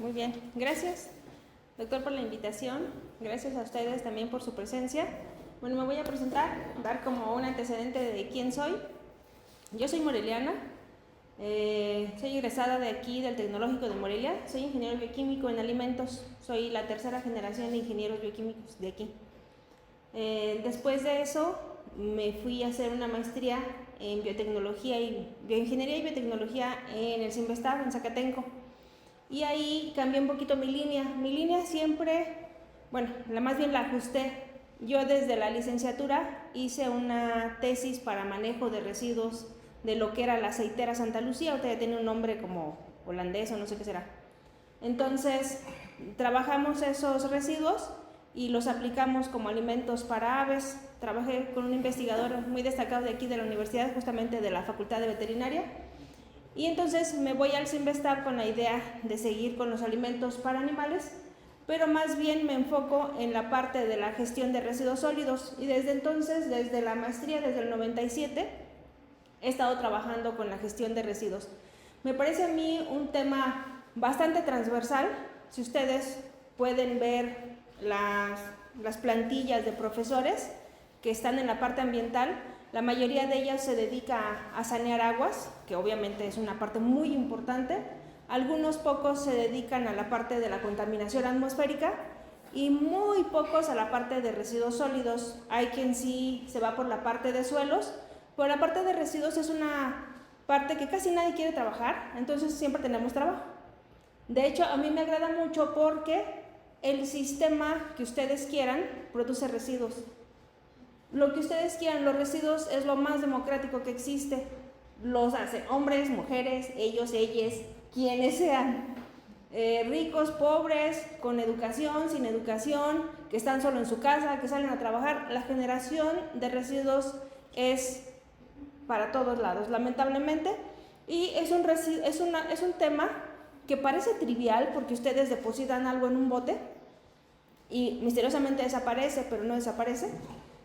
Muy bien, gracias, doctor, por la invitación. Gracias a ustedes también por su presencia. Bueno, me voy a presentar, dar como un antecedente de quién soy. Yo soy moreliana, soy egresada de aquí, del Tecnológico de Morelia. Soy ingeniero bioquímico en alimentos. Soy la tercera generación de ingenieros bioquímicos de aquí. Después de eso, me fui a hacer una maestría en biotecnología y bioingeniería y biotecnología en el CIMBESTAB, en Zacatenco. Y ahí cambié un poquito mi línea. Mi línea siempre, bueno, más bien la ajusté. Yo desde la licenciatura hice una tesis para manejo de residuos de lo que era la aceitera Santa Lucía. Ahorita ya tiene un nombre como holandés o no sé qué será. Entonces, trabajamos esos residuos y los aplicamos como alimentos para aves. Trabajé con un investigador muy destacado de aquí de la universidad, justamente de la Facultad de Veterinaria. Y entonces me voy al CIMBESTAB con la idea de seguir con los alimentos para animales, pero más bien me enfoco en la parte de la gestión de residuos sólidos. Y desde entonces, desde la maestría, desde el 97, he estado trabajando con la gestión de residuos. Me parece a mí un tema bastante transversal. Si ustedes pueden ver las plantillas de profesores que están en la parte ambiental, la mayoría de ellas se dedica a sanear aguas, que obviamente es una parte muy importante. Algunos pocos se dedican a la parte de la contaminación atmosférica y muy pocos a la parte de residuos sólidos. Hay quien sí se va por la parte de suelos, pero la parte de residuos es una parte que casi nadie quiere trabajar, entonces siempre tenemos trabajo. De hecho, a mí me agrada mucho porque el sistema que ustedes quieran produce residuos. Lo que ustedes quieran, los residuos es lo más democrático que existe. Los hacen hombres, mujeres, ellos, ellas, quienes sean. Ricos, pobres, con educación, sin educación, que están solo en su casa, que salen a trabajar. La generación de residuos es para todos lados, lamentablemente. Y es un tema que parece trivial porque ustedes depositan algo en un bote y misteriosamente desaparece, pero no desaparece,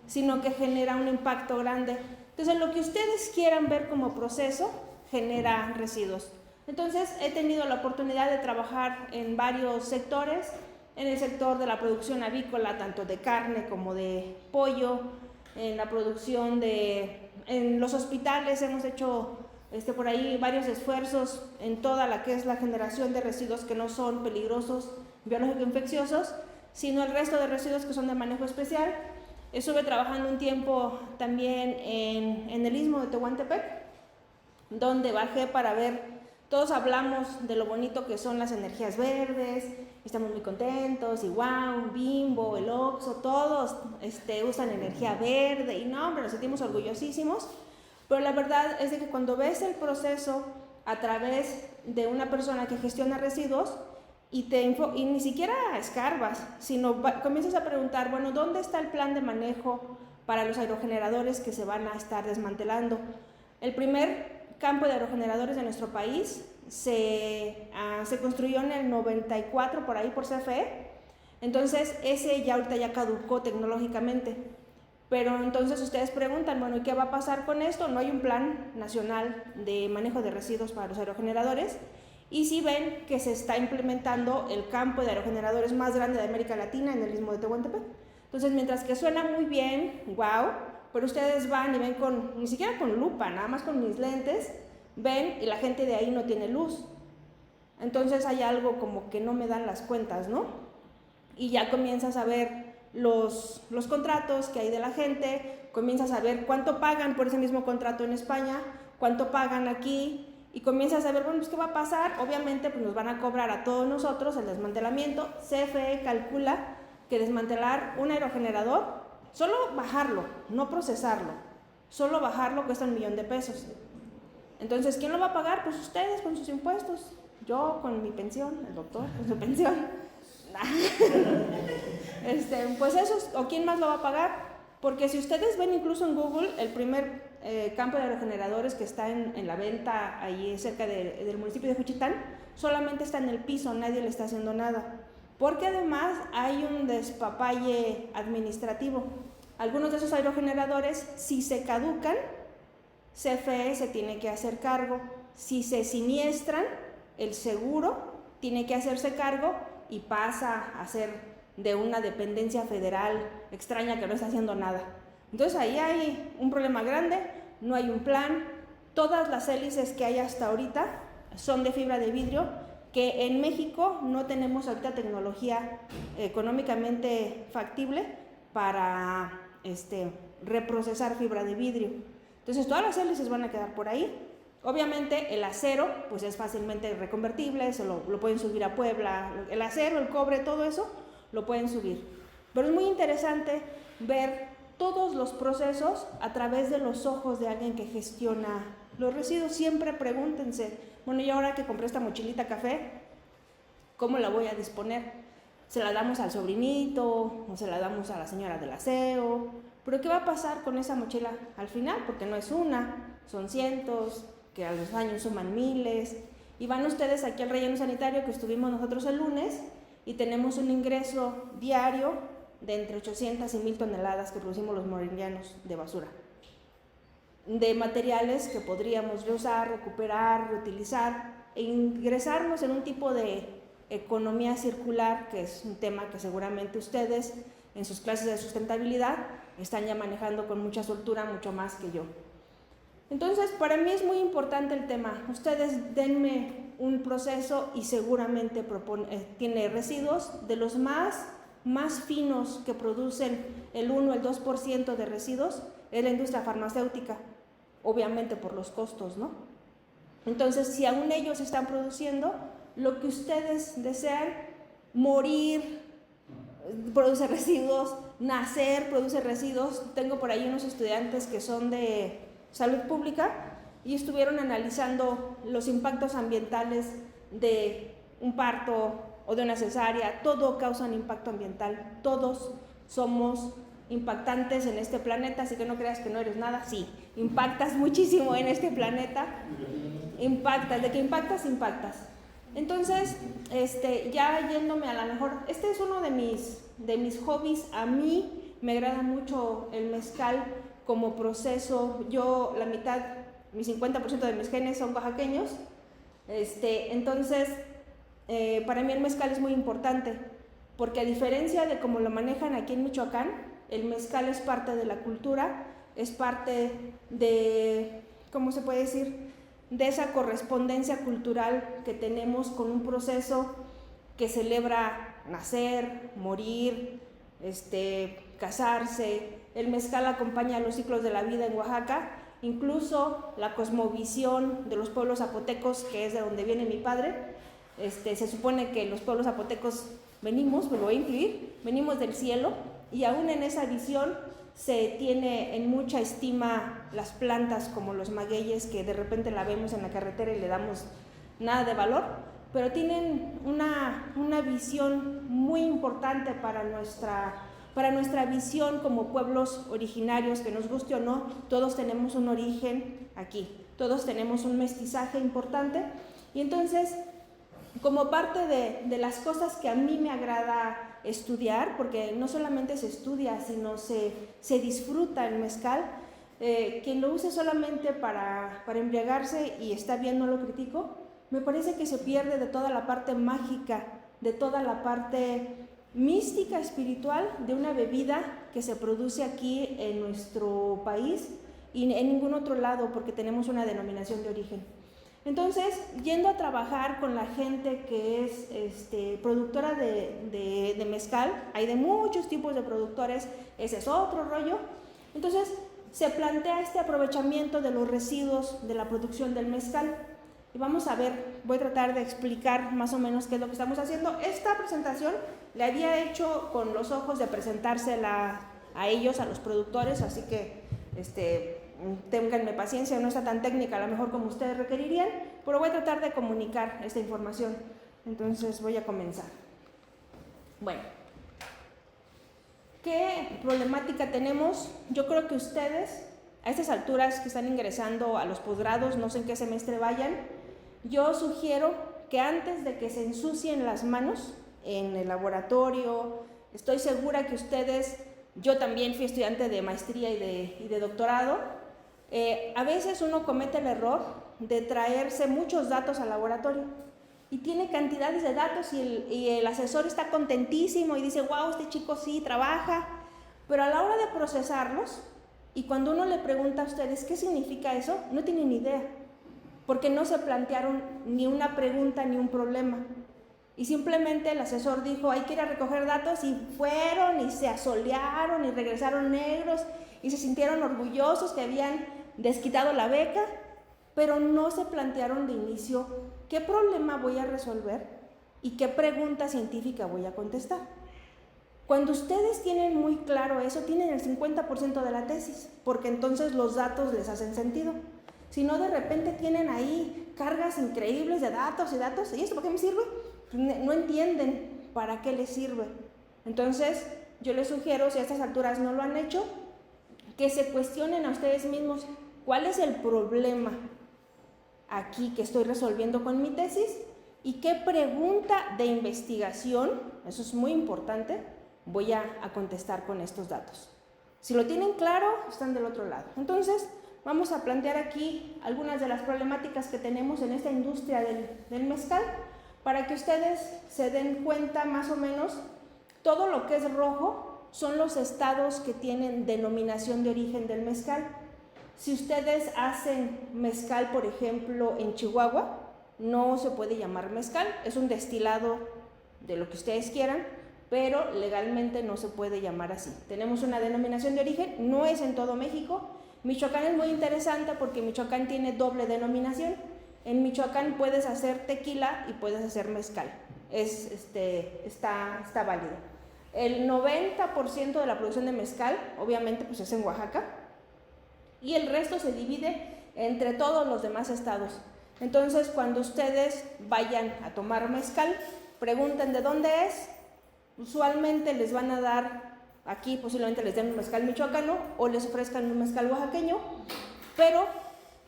sino que genera un impacto grande. Entonces, lo que ustedes quieran ver como proceso genera residuos. Entonces, he tenido la oportunidad de trabajar en varios sectores, en el sector de la producción avícola, tanto de carne como de pollo, en la producción en los hospitales hemos hecho por ahí varios esfuerzos en toda la que es la generación de residuos que no son peligrosos, biológico-infecciosos, sino el resto de residuos que son de manejo especial. Estuve trabajando un tiempo también en el Istmo de Tehuantepec, donde bajé para ver, todos hablamos de lo bonito que son las energías verdes, estamos muy contentos, y wow, Bimbo, el Oxxo, todos usan energía verde, y no, hombre, nos sentimos orgullosísimos, pero la verdad es de que cuando ves el proceso a través de una persona que gestiona residuos, y ni siquiera escarbas, sino comienzas a preguntar, bueno, ¿dónde está el plan de manejo para los aerogeneradores que se van a estar desmantelando? El primer campo de aerogeneradores de nuestro país se construyó en el 94 por ahí por CFE, entonces ese ya ahorita ya caducó tecnológicamente. Pero entonces ustedes preguntan, bueno, ¿y qué va a pasar con esto? No hay un plan nacional de manejo de residuos para los aerogeneradores. Y si ven que se está implementando el campo de aerogeneradores más grande de América Latina en el Istmo de Tehuantepec. Entonces, mientras que suena muy bien, wow, pero ustedes van y ven ni siquiera con lupa, nada más con mis lentes, ven y la gente de ahí no tiene luz. Entonces hay algo como que no me dan las cuentas, ¿no? Y ya comienzas a ver los contratos que hay de la gente, comienzas a ver cuánto pagan por ese mismo contrato en España, cuánto pagan aquí, y comienzas a ver, bueno, pues ¿qué va a pasar? Obviamente pues nos van a cobrar a todos nosotros el desmantelamiento. CFE calcula que desmantelar un aerogenerador, solo bajarlo, no procesarlo, solo bajarlo cuesta $1 millón. Entonces, ¿quién lo va a pagar? Pues ustedes con sus impuestos, yo con mi pensión, el doctor con su pensión. Pues eso, ¿o quién más lo va a pagar? Porque si ustedes ven incluso en Google, el primer campo de aerogeneradores que está en la venta ahí cerca del municipio de Juchitán, solamente está en el piso, nadie le está haciendo nada. Porque además hay un despapalle administrativo. Algunos de esos aerogeneradores, si se caducan, CFE se tiene que hacer cargo. Si se siniestran, el seguro tiene que hacerse cargo y pasa a ser de una dependencia federal extraña que no está haciendo nada. Entonces ahí hay un problema grande, no hay un plan. Todas las hélices que hay hasta ahorita son de fibra de vidrio, que en México no tenemos ahorita tecnología económicamente factible para reprocesar fibra de vidrio. Entonces todas las hélices van a quedar por ahí. Obviamente el acero pues es fácilmente reconvertible, lo pueden subir a Puebla, el acero, el cobre, todo eso lo pueden subir. Pero es muy interesante ver todos los procesos a través de los ojos de alguien que gestiona los residuos. Siempre pregúntense, bueno, y ahora que compré esta mochilita café, ¿cómo la voy a disponer? ¿Se la damos al sobrinito o se la damos a la señora del aseo? ¿Pero qué va a pasar con esa mochila al final? Porque no es una, son cientos, que a los años suman miles. Y van ustedes aquí al relleno sanitario que estuvimos nosotros el lunes y tenemos un ingreso diario de entre 800 y 1000 toneladas que producimos los morelianos de basura, de materiales que podríamos reusar, recuperar, reutilizar e ingresarnos en un tipo de economía circular, que es un tema que seguramente ustedes en sus clases de sustentabilidad están ya manejando con mucha soltura, mucho más que yo. Entonces, para mí es muy importante el tema. Ustedes denme un proceso y seguramente tiene residuos de los más finos que producen el 1 o el 2% de residuos, es la industria farmacéutica, obviamente por los costos, ¿no? Entonces, si aún ellos están produciendo, lo que ustedes desean, morir produce residuos, nacer produce residuos. Tengo por ahí unos estudiantes que son de salud pública y estuvieron analizando los impactos ambientales de un parto o de una cesárea. Todo causa un impacto ambiental, todos somos impactantes en este planeta, así que no creas que no eres nada. Sí, impactas muchísimo en este planeta, impactas, de que impactas. Entonces, ya yéndome a lo mejor, este es uno de mis hobbies. A mí me agrada mucho el mezcal como proceso. Yo, la mitad, mi 50% de mis genes son oaxaqueños. Entonces, para mí el mezcal es muy importante, porque a diferencia de cómo lo manejan aquí en Michoacán, el mezcal es parte de la cultura, es parte de, ¿cómo se puede decir?, de esa correspondencia cultural que tenemos con un proceso que celebra nacer, morir, casarse. El mezcal acompaña los ciclos de la vida en Oaxaca, incluso la cosmovisión de los pueblos zapotecos, que es de donde viene mi padre. Se supone que los pueblos zapotecos venimos, me lo voy a incluir, venimos del cielo, y aún en esa visión se tiene en mucha estima las plantas como los magueyes, que de repente la vemos en la carretera y le damos nada de valor, pero tienen una visión muy importante para nuestra visión como pueblos originarios, que nos guste o no. Todos tenemos un origen aquí, todos tenemos un mestizaje importante, y entonces, como parte de las cosas que a mí me agrada estudiar, porque no solamente se estudia, sino se disfruta el mezcal. Quien lo use solamente para embriagarse y está bien, no lo critico, me parece que se pierde de toda la parte mágica, de toda la parte mística, espiritual, de una bebida que se produce aquí en nuestro país y en ningún otro lado, porque tenemos una denominación de origen. Entonces, yendo a trabajar con la gente que es productora de mezcal, hay de muchos tipos de productores, ese es otro rollo. Entonces, se plantea este aprovechamiento de los residuos de la producción del mezcal. Y vamos a ver, voy a tratar de explicar más o menos qué es lo que estamos haciendo. Esta presentación la había hecho con los ojos de presentársela a ellos, a los productores, así que ténganme paciencia, no está tan técnica a lo mejor como ustedes requerirían, pero voy a tratar de comunicar esta información. Entonces voy a comenzar. Bueno, ¿qué problemática tenemos? Yo creo que ustedes, a estas alturas que están ingresando a los posgrados, no sé en qué semestre vayan, yo sugiero que antes de que se ensucien las manos en el laboratorio, estoy segura que ustedes, yo también fui estudiante de maestría y de doctorado. A veces uno comete el error de traerse muchos datos al laboratorio. y tiene cantidades de datos y el asesor está contentísimo y dice, wow, este chico sí trabaja, pero a la hora de procesarlos, y cuando uno le pregunta a ustedes qué significa eso, no tienen ni idea, porque no se plantearon ni una pregunta ni un problema. Y simplemente el asesor dijo, hay que ir a recoger datos, y fueron y se asolearon y regresaron negros y se sintieron orgullosos que habían desquitado la beca, pero no se plantearon de inicio qué problema voy a resolver y qué pregunta científica voy a contestar. Cuando ustedes tienen muy claro eso, tienen el 50% de la tesis, porque entonces los datos les hacen sentido. Si no, de repente tienen ahí cargas increíbles de datos y datos, ¿y esto para qué me sirve? No entienden para qué les sirve. Entonces, yo les sugiero, si a estas alturas no lo han hecho, que se cuestionen a ustedes mismos cuál es el problema aquí que estoy resolviendo con mi tesis y qué pregunta de investigación, eso es muy importante, voy a contestar con estos datos. Si lo tienen claro, están del otro lado. Entonces, vamos a plantear aquí algunas de las problemáticas que tenemos en esta industria del mezcal, para que ustedes se den cuenta más o menos. Todo lo que es rojo son los estados que tienen denominación de origen del mezcal. Si ustedes hacen mezcal, por ejemplo, en Chihuahua, no se puede llamar mezcal, es un destilado de lo que ustedes quieran, pero legalmente no se puede llamar así. Tenemos una denominación de origen, no es en todo México. Michoacán es muy interesante porque Michoacán tiene doble denominación. En Michoacán puedes hacer tequila y puedes hacer mezcal, está válido. El 90% de la producción de mezcal, obviamente, pues es en Oaxaca, y el resto se divide entre todos los demás estados. Entonces, cuando ustedes vayan a tomar mezcal, pregunten de dónde es. Usualmente les van a dar, aquí posiblemente les den un mezcal michoacano o les ofrezcan un mezcal oaxaqueño, pero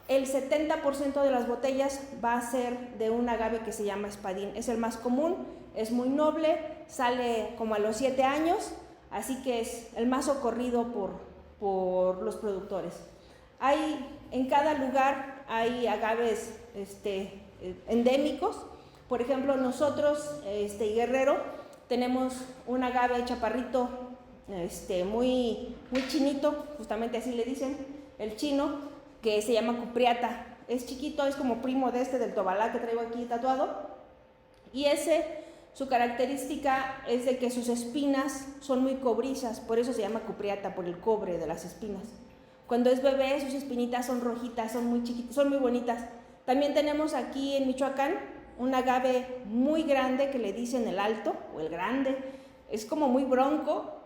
el 70% de las botellas va a ser de un agave que se llama espadín. Es el más común, es muy noble, sale como a los 7 años, así que es el más socorrido por los productores. En cada lugar hay agaves endémicos. Por ejemplo, nosotros, Guerrero, tenemos un agave chaparrito, muy chinito, justamente así le dicen, el chino, que se llama cupriata. Es chiquito, es como primo del tobalá que traigo aquí tatuado, y su característica es de que sus espinas son muy cobrizas, por eso se llama cupriata, por el cobre de las espinas. Cuando es bebé, sus espinitas son rojitas, son muy chiquitas, son muy bonitas. También tenemos aquí en Michoacán un agave muy grande que le dicen el alto o el grande. Es como muy bronco,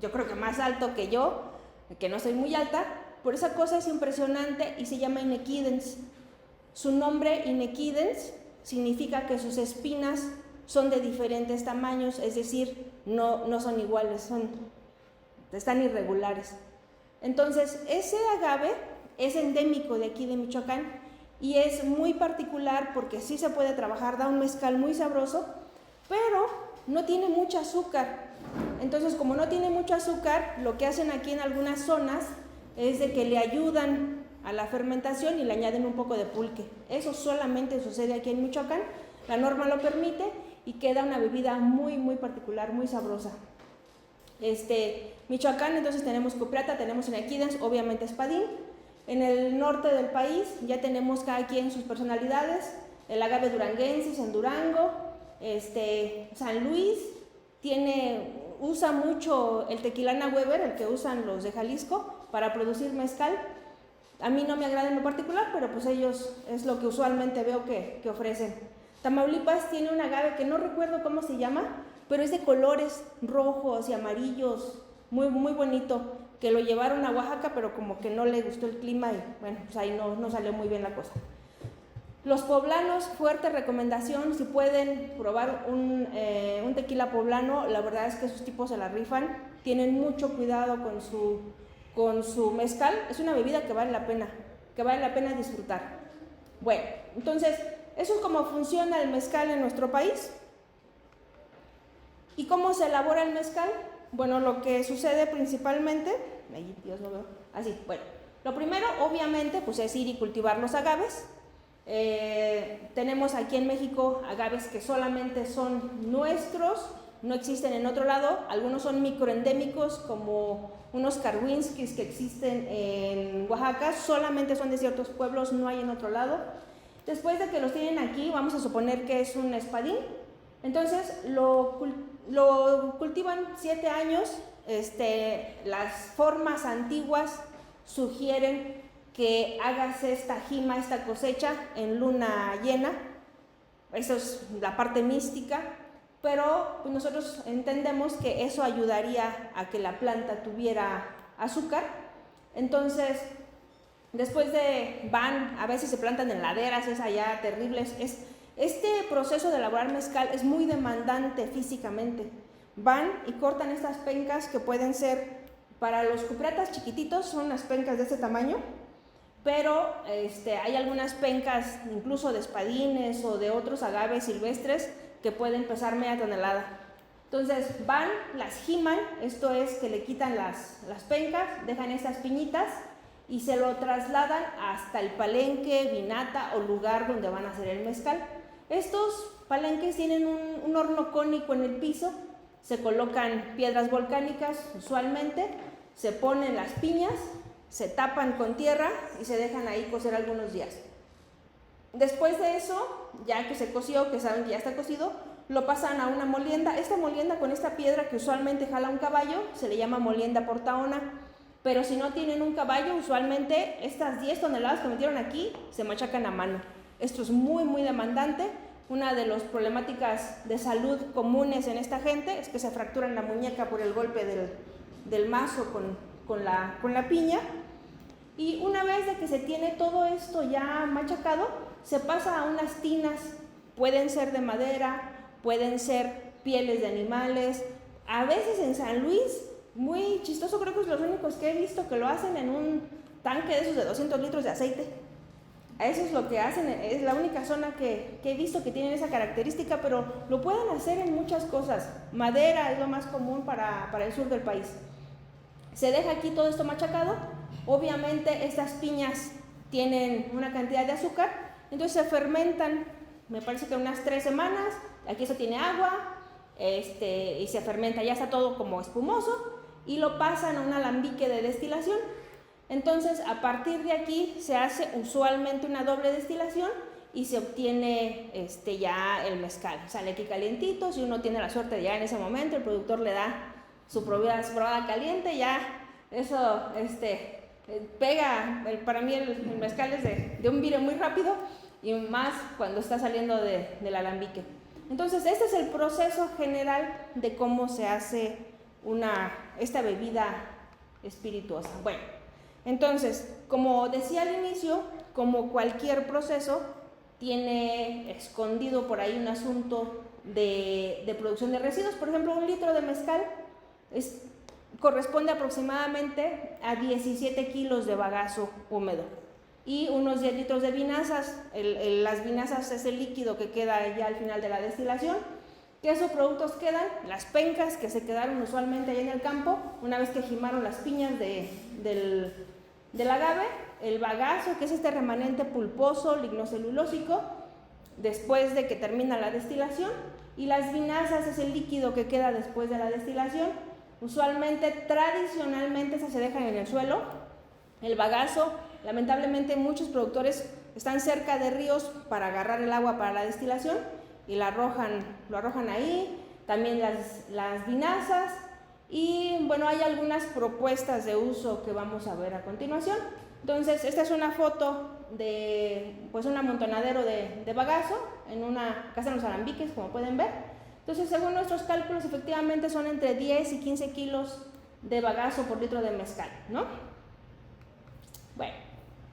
yo creo que más alto que yo, que no soy muy alta. Por esa cosa es impresionante y se llama inequidens. Su nombre, inequidens, significa que sus espinas son de diferentes tamaños, es decir, no son iguales, están irregulares. Entonces, ese agave es endémico de aquí de Michoacán y es muy particular porque sí se puede trabajar, da un mezcal muy sabroso, pero no tiene mucho azúcar. Entonces, como no tiene mucho azúcar, lo que hacen aquí en algunas zonas es de que le ayudan a la fermentación y le añaden un poco de pulque. Eso solamente sucede aquí en Michoacán, la norma lo permite y queda una bebida muy, muy particular, muy sabrosa. Michoacán, entonces tenemos cupriata, tenemos inequidens, obviamente espadín. En el norte del país ya tenemos cada quien sus personalidades, el agave duranguensis en Durango, San Luis usa mucho el tequilana Weber, el que usan los de Jalisco, para producir mezcal. A mí no me agrada en lo particular, pero pues ellos es lo que usualmente veo que ofrecen. Tamaulipas tiene un agave que no recuerdo cómo se llama, pero es de colores rojos y amarillos, muy, muy bonito, que lo llevaron a Oaxaca, pero como que no le gustó el clima y bueno, pues ahí no salió muy bien la cosa. Los poblanos, fuerte recomendación, si pueden probar un tequila poblano, la verdad es que esos tipos se la rifan, tienen mucho cuidado con su mezcal, es una bebida que vale la pena disfrutar. Bueno, entonces, eso es cómo funciona el mezcal en nuestro país. ¿Y cómo se elabora el mezcal? Bueno, lo que sucede principalmente, lo primero obviamente pues es ir y cultivar los agaves. Tenemos aquí en México agaves que solamente son nuestros, no existen en otro lado. Algunos son microendémicos, como unos karwinskis que existen en Oaxaca, solamente son de ciertos pueblos, no hay en otro lado. Después de que los tienen aquí, vamos a suponer que es un espadín. Entonces lo cultivan 7 años. Las formas antiguas sugieren que hagas esta jima, esta cosecha en luna llena. Eso es la parte mística, pero pues nosotros entendemos que eso ayudaría a que la planta tuviera azúcar. Entonces, después a veces se plantan en laderas, es allá terrible. Este proceso de elaborar mezcal es muy demandante físicamente. Van y cortan estas pencas que pueden ser, para los cupretas chiquititos, son unas pencas de este tamaño, pero hay algunas pencas, incluso de espadines o de otros agaves silvestres, que pueden pesar media tonelada. Entonces van, las giman, esto es que le quitan las pencas, dejan estas piñitas y se lo trasladan hasta el palenque, vinata o lugar donde van a hacer el mezcal. Estos palenques tienen un horno cónico en el piso, se colocan piedras volcánicas usualmente, se ponen las piñas, se tapan con tierra y se dejan ahí cocer algunos días. Después de eso, ya que se coció, que saben que ya está cocido, lo pasan a una molienda. Esta molienda con esta piedra que usualmente jala un caballo, se le llama molienda portaona. Pero si no tienen un caballo, usualmente estas 10 toneladas que metieron aquí se machacan a mano. Esto es muy, muy demandante. Una de las problemáticas de salud comunes en esta gente es que se fracturan la muñeca por el golpe del mazo con la piña. Y una vez de que se tiene todo esto ya machacado, se pasa a unas tinas. Pueden ser de madera, pueden ser pieles de animales. A veces en San Luis, muy chistoso, creo que es los únicos que he visto que lo hacen en un tanque de esos de 200 litros de aceite. Eso es lo que hacen, es la única zona que he visto que tienen esa característica, pero lo pueden hacer en muchas cosas. Madera es lo más común para el sur del país. Se deja aquí todo esto machacado. Obviamente estas piñas tienen una cantidad de azúcar, entonces se fermentan, me parece que unas 3 semanas. Aquí eso tiene agua, y se fermenta, ya está todo como espumoso, y lo pasan a un alambique de destilación. Entonces, a partir de aquí se hace usualmente una doble destilación y se obtiene ya el mezcal. Sale aquí calientito, si uno tiene la suerte de ya en ese momento, el productor le da su probada caliente, ya eso pega. Para mí el mezcal es de un vire muy rápido, y más cuando está saliendo del alambique. Entonces, este es el proceso general de cómo se hace esta bebida espirituosa. Bueno, entonces, como decía al inicio, como cualquier proceso, tiene escondido por ahí un asunto de producción de residuos. Por ejemplo, 1 litro de mezcal corresponde aproximadamente a 17 kilos de bagazo húmedo y unos 10 litros de vinazas. Las vinazas es el líquido que queda ya al final de la destilación. ¿Qué esos productos quedan? Las pencas que se quedaron usualmente allá en el campo, una vez que gimaron las piñas del agave, el bagazo, que es este remanente pulposo, lignocelulósico, después de que termina la destilación, y las vinazas es el líquido que queda después de la destilación. Usualmente, tradicionalmente, esas se dejan en el suelo. El bagazo, lamentablemente, muchos productores están cerca de ríos para agarrar el agua para la destilación y lo arrojan ahí. También las vinazas. Y bueno, hay algunas propuestas de uso que vamos a ver a continuación. Entonces, esta es una foto de un amontonadero de bagazo en una casa en los alambiques, como pueden ver. Entonces, según nuestros cálculos, efectivamente son entre 10 y 15 kilos de bagazo por litro de mezcal, ¿no? Bueno,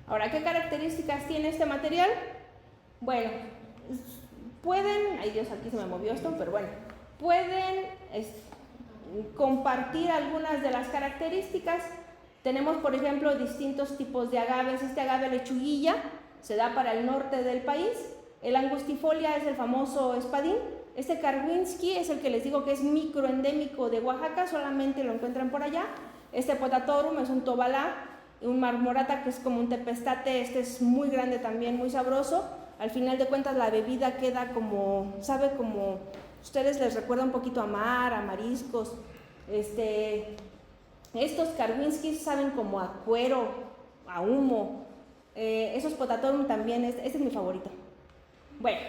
ahora, ¿qué características tiene este material? Bueno, ay Dios, aquí se me movió esto, pero bueno, pueden compartir algunas de las características. Tenemos, por ejemplo, distintos tipos de agaves. Este agave lechuguilla se da para el norte del país. El angustifolia es el famoso espadín. Este karwinski es el que les digo que es microendémico de Oaxaca, solamente lo encuentran por allá. Este potatorum es un tobalá, un marmorata que es como un tepestate, este es muy grande también, muy sabroso. al final de cuentas la bebida queda como, sabe como, ustedes les recuerda un poquito a mar, a mariscos, estos Karwinskis saben como a cuero, a humo, esos Potatorum también, este es mi favorito. Bueno,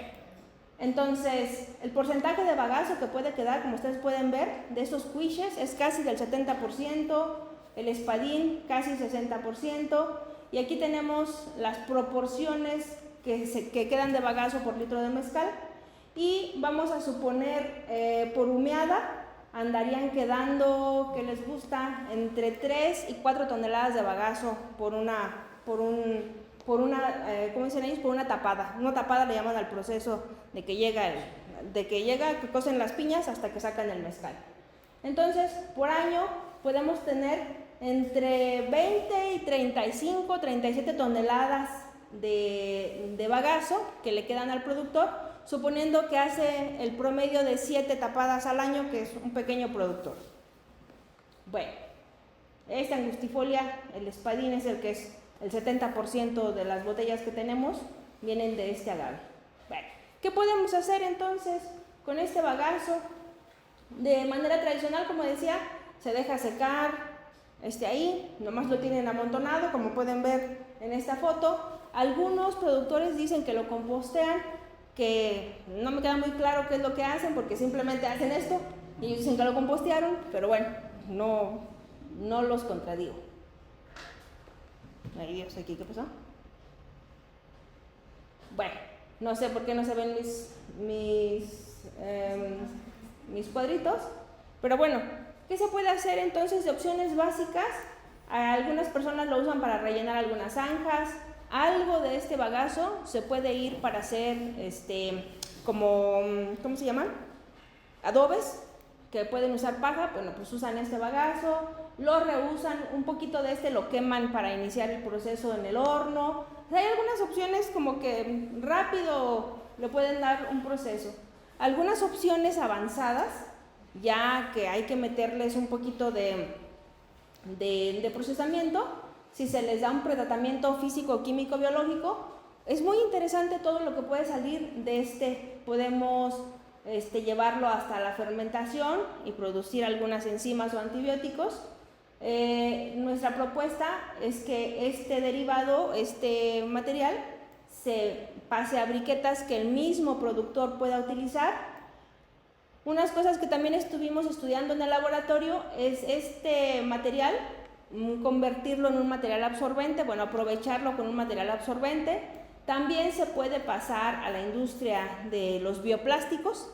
entonces el porcentaje de bagazo que puede quedar, como ustedes pueden ver, de estos quiches es casi del 70%, el espadín casi 60%, y aquí tenemos las proporciones que quedan de bagazo por litro de mezcal, y vamos a suponer por humeada andarían quedando, que les gusta, entre 3 y 4 toneladas de bagazo por una ¿cómo dicen ellos? Por una tapada. Una tapada le llaman al proceso de que llega, que cocen las piñas hasta que sacan el mezcal. Entonces, por año podemos tener entre 20 y 35, 37 toneladas de bagazo que le quedan al productor, suponiendo que hace el promedio de 7 tapadas al año, que es un pequeño productor. Bueno, esta angustifolia, el espadín, es el que es el 70% de las botellas que tenemos vienen de este agave. Bueno, ¿qué podemos hacer entonces con este bagazo? De manera tradicional, como decía, se deja secar ahí, nomás lo tienen amontonado, como pueden ver en esta foto. Algunos productores dicen que lo compostean, que no me queda muy claro qué es lo que hacen, porque simplemente hacen esto y ellos dicen que lo compostearon, pero bueno, no los contradigo. Ahí Dios, aquí, ¿qué pasó? Bueno, no sé por qué no se ven mis cuadritos, pero bueno, ¿qué se puede hacer entonces de opciones básicas? Algunas personas lo usan para rellenar algunas zanjas. Algo de este bagazo se puede ir para hacer como, ¿cómo se llaman? Adobes, que pueden usar paja, bueno, pues usan este bagazo, lo reusan, un poquito de lo queman para iniciar el proceso en el horno. O sea, hay algunas opciones como que rápido le pueden dar un proceso. Algunas opciones avanzadas, ya que hay que meterles un poquito de procesamiento, si se les da un pretratamiento físico, químico, biológico, es muy interesante todo lo que puede salir de podemos llevarlo hasta la fermentación y producir algunas enzimas o antibióticos. Nuestra propuesta es que este derivado, este material, se pase a briquetas que el mismo productor pueda utilizar. Unas cosas que también estuvimos estudiando en el laboratorio es este material, convertirlo en un material absorbente, bueno, aprovecharlo con un material absorbente. También se puede pasar a la industria de los bioplásticos.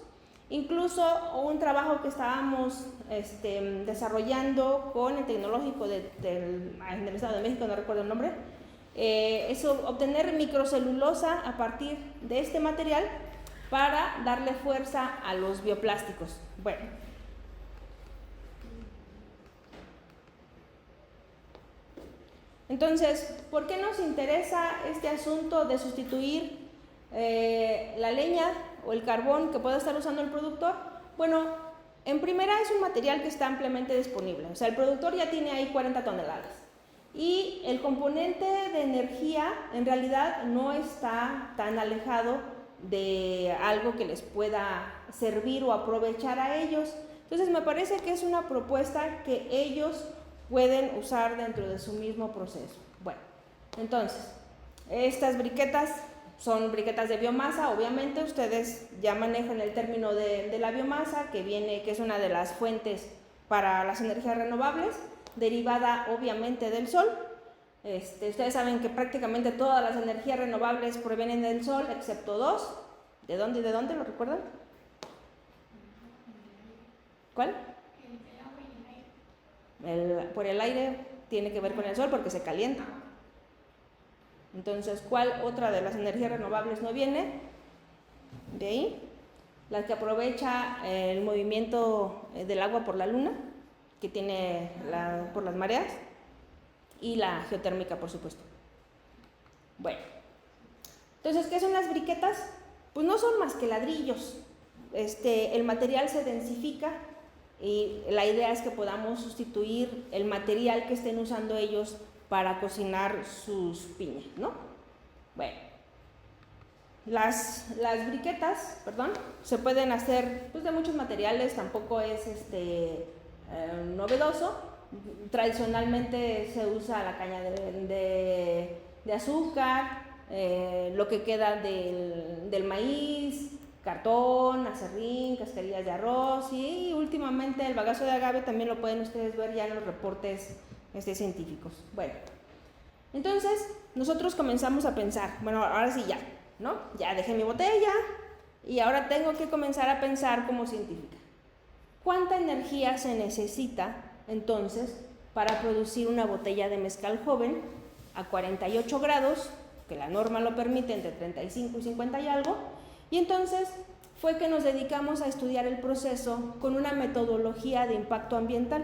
Incluso un trabajo que estábamos desarrollando con el Tecnológico del Estado de México, no recuerdo el nombre, es obtener microcelulosa a partir de este material para darle fuerza a los bioplásticos. Bueno, entonces, ¿por qué nos interesa este asunto de sustituir la leña o el carbón que pueda estar usando el productor? Bueno, en primera es un material que está ampliamente disponible, o sea, el productor ya tiene ahí 40 toneladas y el componente de energía en realidad no está tan alejado de algo que les pueda servir o aprovechar a ellos. Entonces me parece que es una propuesta que ellos pueden usar dentro de su mismo proceso. Bueno, entonces, estas briquetas son briquetas de biomasa. Obviamente ustedes ya manejan el término de la biomasa, que es una de las fuentes para las energías renovables, derivada obviamente del sol. Ustedes saben que prácticamente todas las energías renovables provienen del sol, excepto dos. ¿De dónde y de dónde? ¿Lo recuerdan? ¿Cuál? Por el aire tiene que ver con el sol porque se calienta. Entonces, ¿cuál otra de las energías renovables no viene? De ahí, la que aprovecha el movimiento del agua por la luna, que tiene por las mareas, y la geotérmica, por supuesto. Bueno, entonces, ¿qué son las briquetas? Pues no son más que ladrillos. El material se densifica y la idea es que podamos sustituir el material que estén usando ellos para cocinar sus piñas, ¿no? Bueno, las briquetas, perdón, se pueden hacer pues, de muchos materiales, tampoco es novedoso. Tradicionalmente se usa la caña de azúcar, lo que queda del maíz, cartón, aserrín, cascarillas de arroz y últimamente el bagazo de agave también lo pueden ustedes ver ya en los reportes científicos. Bueno, entonces nosotros comenzamos a pensar, bueno, ahora sí ya, ¿no? Ya dejé mi botella y ahora tengo que comenzar a pensar como científica. ¿Cuánta energía se necesita entonces para producir una botella de mezcal joven a 48 grados, que la norma lo permite entre 35 y 50 y algo? Y entonces fue que nos dedicamos a estudiar el proceso con una metodología de impacto ambiental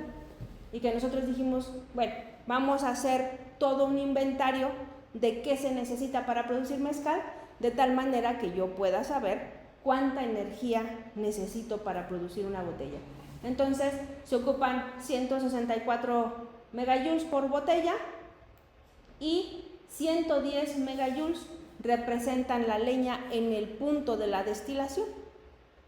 y que nosotros dijimos, bueno, vamos a hacer todo un inventario de qué se necesita para producir mezcal, de tal manera que yo pueda saber cuánta energía necesito para producir una botella. Entonces se ocupan 164 megajoules por botella y 110 megajoules representan la leña en el punto de la destilación.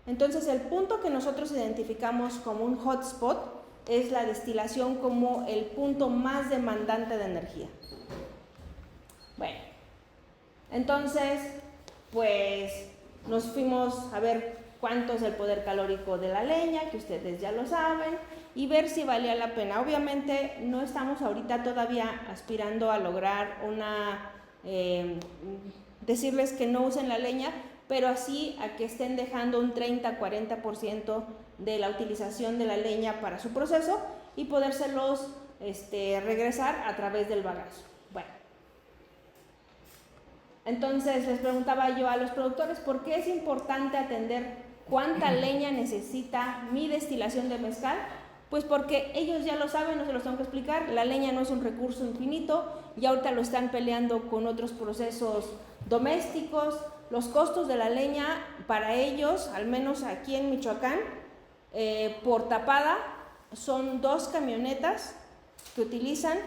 Entonces el punto que nosotros identificamos como un hotspot es la destilación como el punto más demandante de energía. Bueno, entonces pues nos fuimos a ver cuánto es el poder calórico de la leña, que ustedes ya lo saben, y ver si valía la pena. Obviamente no estamos ahorita todavía aspirando a lograr decirles que no usen la leña, pero así a que estén dejando un 30-40% de la utilización de la leña para su proceso y podérselos regresar a través del bagazo. Bueno, entonces les preguntaba yo a los productores, ¿por qué es importante atender cuánta leña necesita mi destilación de mezcal? Pues porque ellos ya lo saben, no se los tengo que explicar, la leña no es un recurso infinito y ahorita lo están peleando con otros procesos domésticos. Los costos de la leña para ellos, al menos aquí en Michoacán, por tapada son 2 camionetas que utilizan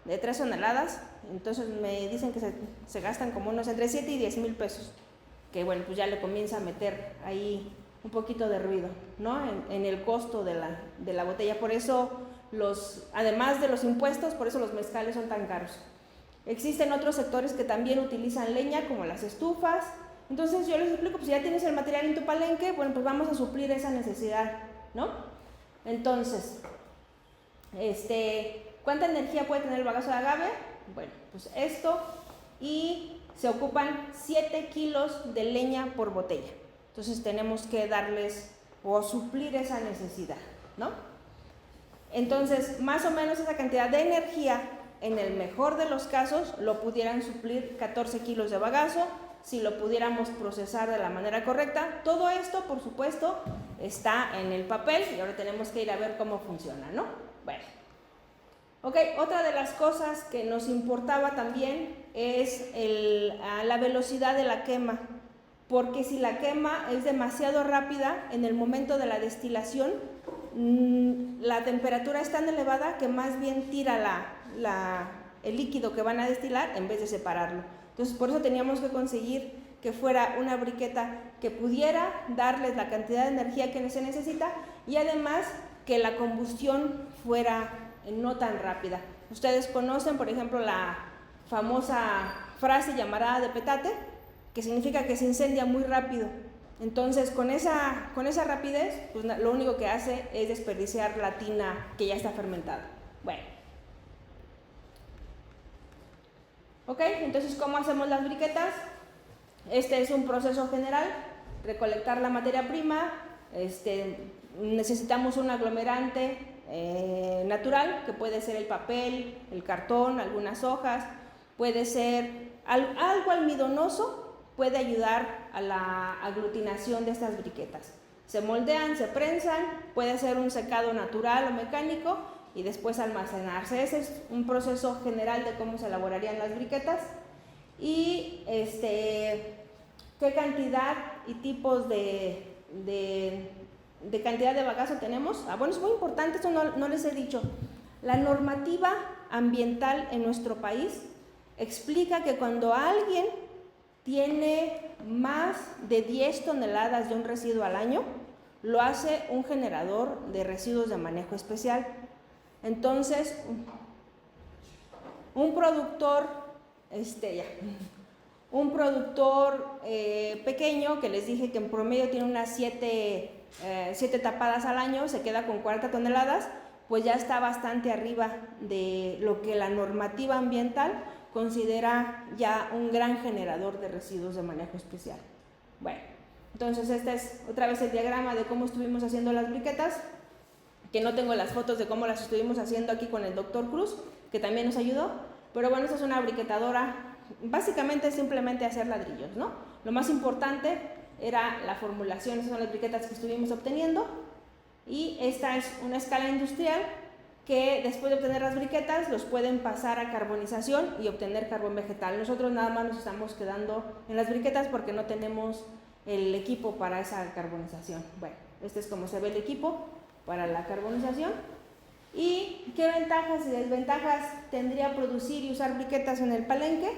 de 3 toneladas, entonces me dicen que se gastan como unos entre 7 y 10 mil pesos, que bueno, pues ya le comienza a meter ahí un poquito de ruido, ¿no? En el costo de la botella. Por eso, además de los impuestos, por eso los mezcales son tan caros. Existen otros sectores que también utilizan leña, como las estufas. Entonces yo les explico, pues si ya tienes el material en tu palenque, bueno, pues vamos a suplir esa necesidad, ¿no? Entonces, ¿cuánta energía puede tener el bagazo de agave? Bueno, pues esto, y se ocupan 7 kilos de leña por botella. Entonces tenemos que darles o suplir esa necesidad, ¿no? Entonces, más o menos esa cantidad de energía, en el mejor de los casos, lo pudieran suplir 14 kilos de bagazo, si lo pudiéramos procesar de la manera correcta. Todo esto, por supuesto, está en el papel y ahora tenemos que ir a ver cómo funciona, ¿no? Bueno. Ok, otra de las cosas que nos importaba también es la velocidad de la quema, porque si la quema es demasiado rápida en el momento de la destilación, la temperatura es tan elevada que más bien tira el líquido que van a destilar en vez de separarlo. Entonces por eso teníamos que conseguir que fuera una briqueta que pudiera darles la cantidad de energía que se necesita y además que la combustión fuera no tan rápida. Ustedes conocen, por ejemplo, la famosa frase llamarada de petate, que significa que se incendia muy rápido. Entonces, con esa rapidez, pues lo único que hace es desperdiciar la tina que ya está fermentada. Bueno. Ok, entonces, ¿cómo hacemos las briquetas? Este es un proceso general: recolectar la materia prima, necesitamos un aglomerante natural, que puede ser el papel, el cartón, algunas hojas, puede ser algo almidonoso, puede ayudar a la aglutinación de estas briquetas. Se moldean, se prensan, puede ser un secado natural o mecánico y después almacenarse. Ese es un proceso general de cómo se elaborarían las briquetas. Y qué cantidad y tipos de cantidad de bagazo tenemos. Bueno, es muy importante, esto no les he dicho. La normativa ambiental en nuestro país explica que cuando alguien tiene más de 10 toneladas de un residuo al año lo hace un generador de residuos de manejo especial. Entonces, un productor, pequeño, que les dije que en promedio tiene unas 7 tapadas al año, se queda con 40 toneladas, pues ya está bastante arriba de lo que la normativa ambiental considera ya un gran generador de residuos de manejo especial. Bueno, entonces este es otra vez el diagrama de cómo estuvimos haciendo las briquetas, que no tengo las fotos de cómo las estuvimos haciendo aquí con el doctor Cruz, que también nos ayudó, pero bueno, esta es una briquetadora, básicamente simplemente hacer ladrillos, ¿no? Lo más importante era la formulación, esas son las briquetas que estuvimos obteniendo, y esta es una escala industrial que después de obtener las briquetas los pueden pasar a carbonización y obtener carbón vegetal. Nosotros nada más nos estamos quedando en las briquetas porque no tenemos el equipo para esa carbonización. Bueno, este es como se ve el equipo para la carbonización. ¿Y qué ventajas y desventajas tendría producir y usar briquetas en el palenque?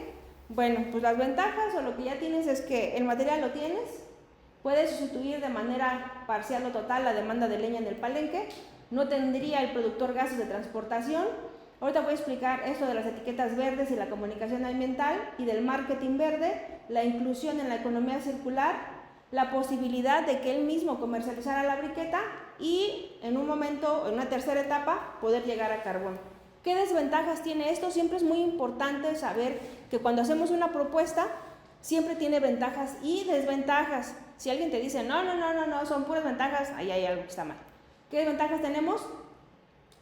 Bueno, pues las ventajas o lo que ya tienes es que el material lo tienes, puedes sustituir de manera parcial o total la demanda de leña en el palenque, no tendría el productor gastos de transportación. Ahorita voy a explicar esto de las etiquetas verdes y la comunicación ambiental y del marketing verde, la inclusión en la economía circular, la posibilidad de que él mismo comercializara la briqueta y en un momento, en una tercera etapa, poder llegar a carbón. ¿Qué desventajas tiene esto? Siempre es muy importante saber que cuando hacemos una propuesta, siempre tiene ventajas y desventajas. Si alguien te dice, no, son puras ventajas, ahí hay algo que está mal. ¿Qué desventajas tenemos?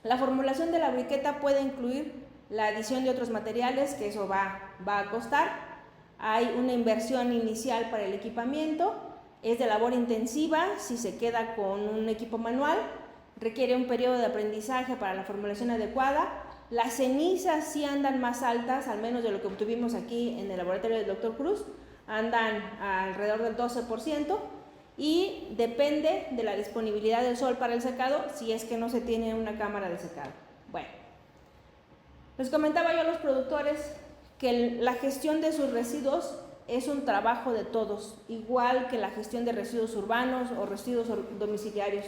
La formulación de la briqueta puede incluir la adición de otros materiales, que eso va a costar. Hay una inversión inicial para el equipamiento, es de labor intensiva si se queda con un equipo manual, requiere un periodo de aprendizaje para la formulación adecuada. Las cenizas sí andan más altas, al menos de lo que obtuvimos aquí en el laboratorio del Dr. Cruz, andan alrededor del 12%, y depende de la disponibilidad del sol para el secado, si es que no se tiene una cámara de secado. Bueno, les comentaba yo a los productores que la gestión de sus residuos es un trabajo de todos, igual que la gestión de residuos urbanos o residuos domiciliarios.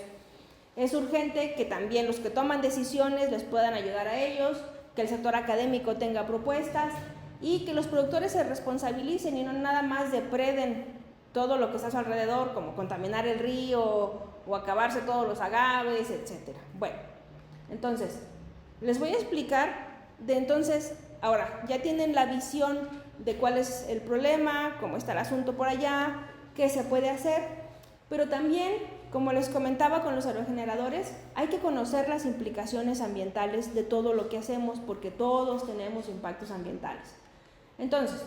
Es urgente que también los que toman decisiones les puedan ayudar a ellos, que el sector académico tenga propuestas y que los productores se responsabilicen y no nada más depreden todo lo que está a su alrededor, como contaminar el río o acabarse todos los agaves, etc. Bueno, entonces, les voy a explicar ahora ya tienen la visión de cuál es el problema, cómo está el asunto por allá, qué se puede hacer, pero también, como les comentaba con los aerogeneradores, hay que conocer las implicaciones ambientales de todo lo que hacemos, porque todos tenemos impactos ambientales. Entonces,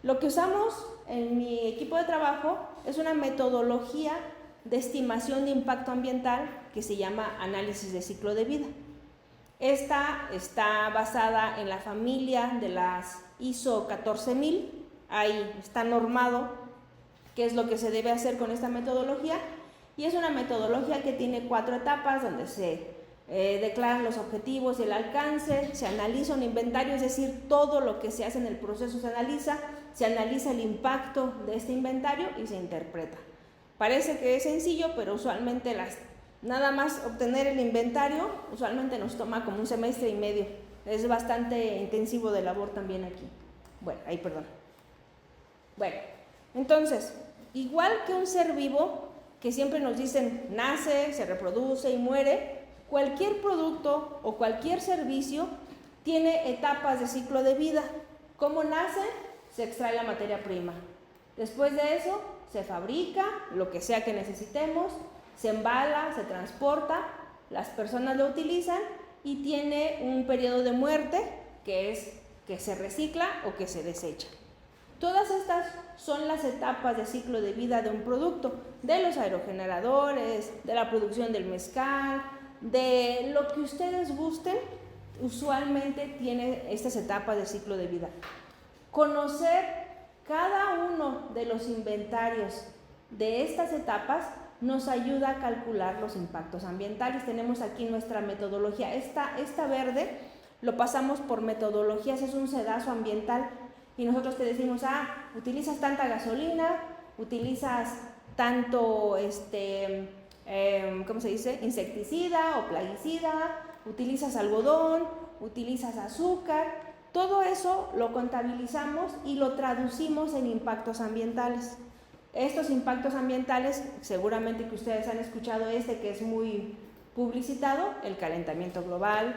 lo que usamos en mi equipo de trabajo es una metodología de estimación de impacto ambiental que se llama análisis de ciclo de vida. Esta está basada en la familia de las ISO 14000, ahí está normado qué es lo que se debe hacer con esta metodología, y es una metodología que tiene 4 etapas donde se declaran los objetivos y el alcance, se analiza un inventario, es decir, todo lo que se hace en el proceso se analiza el impacto de este inventario y se interpreta. Parece que es sencillo, pero usualmente nada más obtener el inventario usualmente nos toma como un semestre y medio. Es bastante intensivo de labor también aquí. Bueno, entonces, igual que un ser vivo, que siempre nos dicen nace, se reproduce y muere, cualquier producto o cualquier servicio tiene etapas de ciclo de vida. ¿Cómo nace? Se extrae la materia prima. Después de eso, se fabrica lo que sea que necesitemos, se embala, se transporta, las personas lo utilizan y tiene un periodo de muerte, que es que se recicla o que se desecha. Todas estas son las etapas de ciclo de vida de un producto, de los aerogeneradores, de la producción del mezcal, de lo que ustedes gusten, usualmente tiene estas etapas de ciclo de vida. Conocer cada uno de los inventarios de estas etapas nos ayuda a calcular los impactos ambientales. Tenemos aquí nuestra metodología. Esta verde lo pasamos por metodologías, es un sedazo ambiental y nosotros te decimos, utilizas tanta gasolina, utilizas tanto ¿cómo se dice? Insecticida o plaguicida, utilizas algodón, utilizas azúcar, todo eso lo contabilizamos y lo traducimos en impactos ambientales. Estos impactos ambientales, seguramente que ustedes han escuchado que es muy publicitado, el calentamiento global,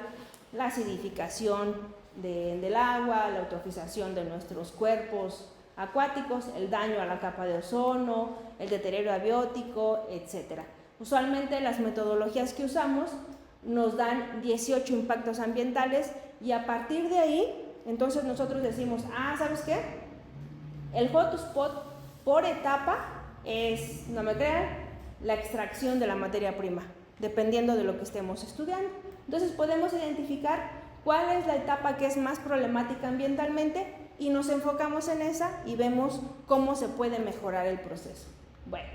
la acidificación del agua, la eutrofización de nuestros cuerpos acuáticos, el daño a la capa de ozono, el deterioro abiótico, etc. Usualmente las metodologías que usamos nos dan 18 impactos ambientales y a partir de ahí, entonces nosotros decimos, ¿sabes qué? El hotspot por etapa es, no me crean, la extracción de la materia prima, dependiendo de lo que estemos estudiando. Entonces podemos identificar cuál es la etapa que es más problemática ambientalmente y nos enfocamos en esa y vemos cómo se puede mejorar el proceso. Bueno,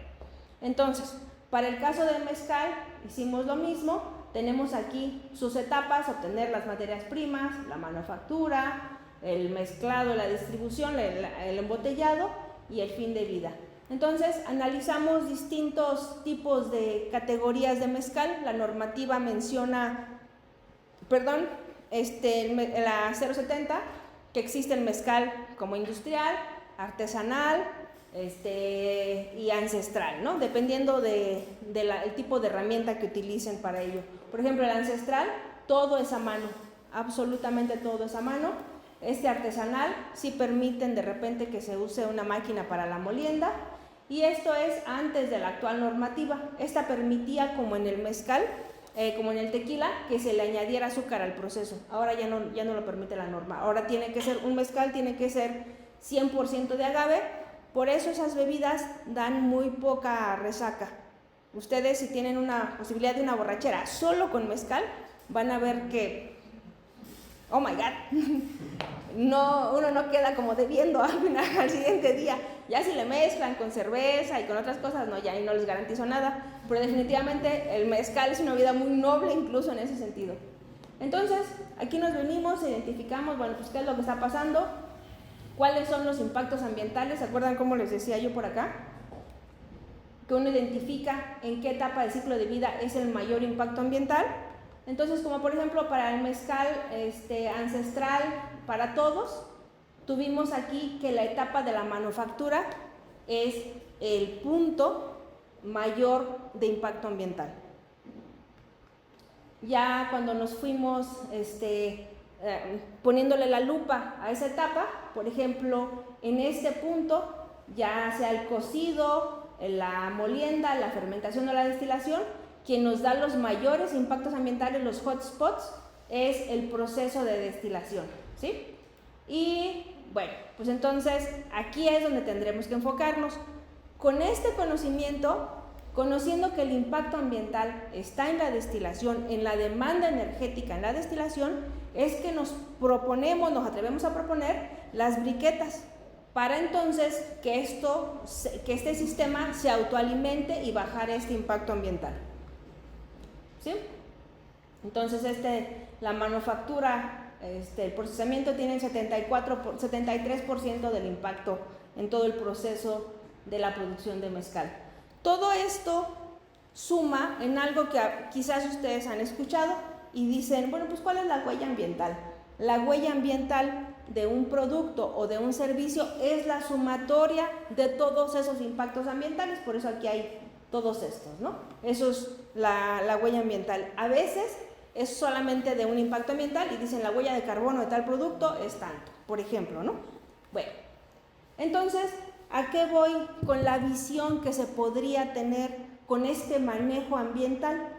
entonces, para el caso del mezcal hicimos lo mismo, tenemos aquí sus etapas: obtener las materias primas, la manufactura, el mezclado, la distribución, el embotellado y el fin de vida. Entonces analizamos distintos tipos de categorías de mezcal. La normativa menciona, la 070, que existe el mezcal como industrial, artesanal y ancestral, ¿no? Dependiendo del tipo de herramienta que utilicen para ello. Por ejemplo, el ancestral, todo es a mano, absolutamente todo es a mano. Artesanal sí permiten de repente que se use una máquina para la molienda, y esto es antes de la actual normativa. Esta permitía, como en el mezcal, como en el tequila, que se le añadiera azúcar al proceso. Ahora ya no lo permite la norma. Ahora tiene que ser un mezcal, tiene que ser 100% de agave. Por eso esas bebidas dan muy poca resaca. Ustedes, si tienen una posibilidad de una borrachera solo con mezcal, van a ver que, oh my God, uno no queda como debiendo al siguiente día. Ya si le mezclan con cerveza y con otras cosas, no, ya ahí no les garantizo nada. Pero definitivamente el mezcal es una bebida muy noble incluso en ese sentido. Entonces, aquí nos venimos, identificamos, bueno, pues qué es lo que está pasando, cuáles son los impactos ambientales. ¿Se acuerdan cómo les decía yo por acá? Que uno identifica en qué etapa del ciclo de vida es el mayor impacto ambiental. Entonces, como por ejemplo para el mezcal ancestral para todos, tuvimos aquí que la etapa de la manufactura es el punto mayor de impacto ambiental. Ya cuando nos fuimos poniéndole la lupa a esa etapa, por ejemplo, en este punto, ya sea el cocido, la molienda, la fermentación o la destilación, quien nos da los mayores impactos ambientales, los hotspots, es el proceso de destilación, ¿sí? Y bueno, pues entonces aquí es donde tendremos que enfocarnos. Con este conocimiento, conociendo que el impacto ambiental está en la destilación, en la demanda energética en la destilación, es que nos atrevemos a proponer las briquetas, para entonces que este sistema se autoalimente y bajar este impacto ambiental. ¿Sí? Entonces la manufactura, el procesamiento tiene el 73% del impacto en todo el proceso de la producción de mezcal. Todo esto suma en algo que quizás ustedes han escuchado y dicen, bueno, pues ¿cuál es la huella ambiental? La huella ambiental de un producto o de un servicio es la sumatoria de todos esos impactos ambientales, por eso aquí hay todos estos, ¿no? Eso es la huella ambiental. A veces es solamente de un impacto ambiental y dicen la huella de carbono de tal producto es tanto, por ejemplo, ¿no? Bueno, entonces, ¿a qué voy con la visión que se podría tener con este manejo ambiental?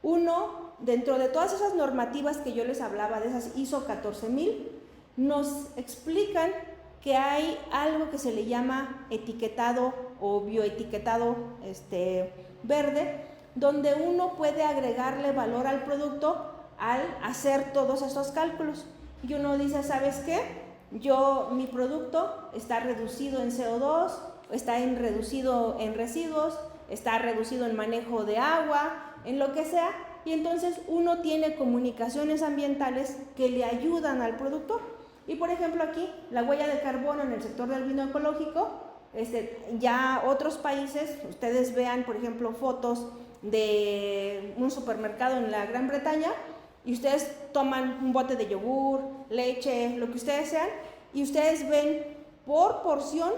Uno, dentro de todas esas normativas que yo les hablaba, de esas ISO 14000, nos explican que hay algo que se le llama etiquetado o bioetiquetado verde, donde uno puede agregarle valor al producto al hacer todos esos cálculos. Y uno dice, ¿sabes qué? Mi producto está reducido en CO2, está reducido en residuos, está reducido en manejo de agua, en lo que sea, y entonces uno tiene comunicaciones ambientales que le ayudan al productor. Y por ejemplo aquí, la huella de carbono en el sector del vino ecológico ya otros países, ustedes vean, por ejemplo, fotos de un supermercado en la Gran Bretaña y ustedes toman un bote de yogur, leche, lo que ustedes sean, y ustedes ven por porción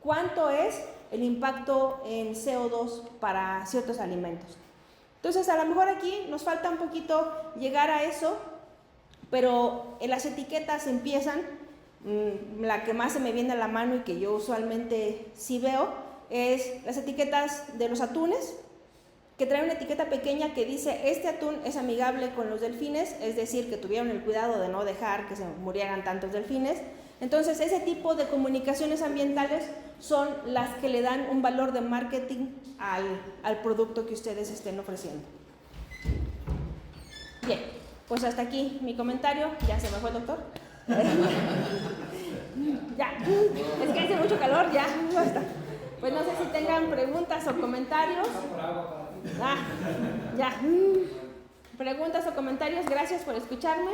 cuánto es el impacto en CO2 para ciertos alimentos. Entonces, a lo mejor aquí nos falta un poquito llegar a eso, pero en las etiquetas empiezan, la que más se me viene a la mano y que yo usualmente sí veo, es las etiquetas de los atunes, que trae una etiqueta pequeña que dice: este atún es amigable con los delfines, es decir, que tuvieron el cuidado de no dejar que se murieran tantos delfines. Entonces, ese tipo de comunicaciones ambientales son las que le dan un valor de marketing al producto que ustedes estén ofreciendo. Bien, pues hasta aquí mi comentario. Ya se me fue el doctor. Ya, es que hace mucho calor, ya, basta. Pues no sé si tengan preguntas o comentarios. Ya. Preguntas o comentarios, gracias por escucharme.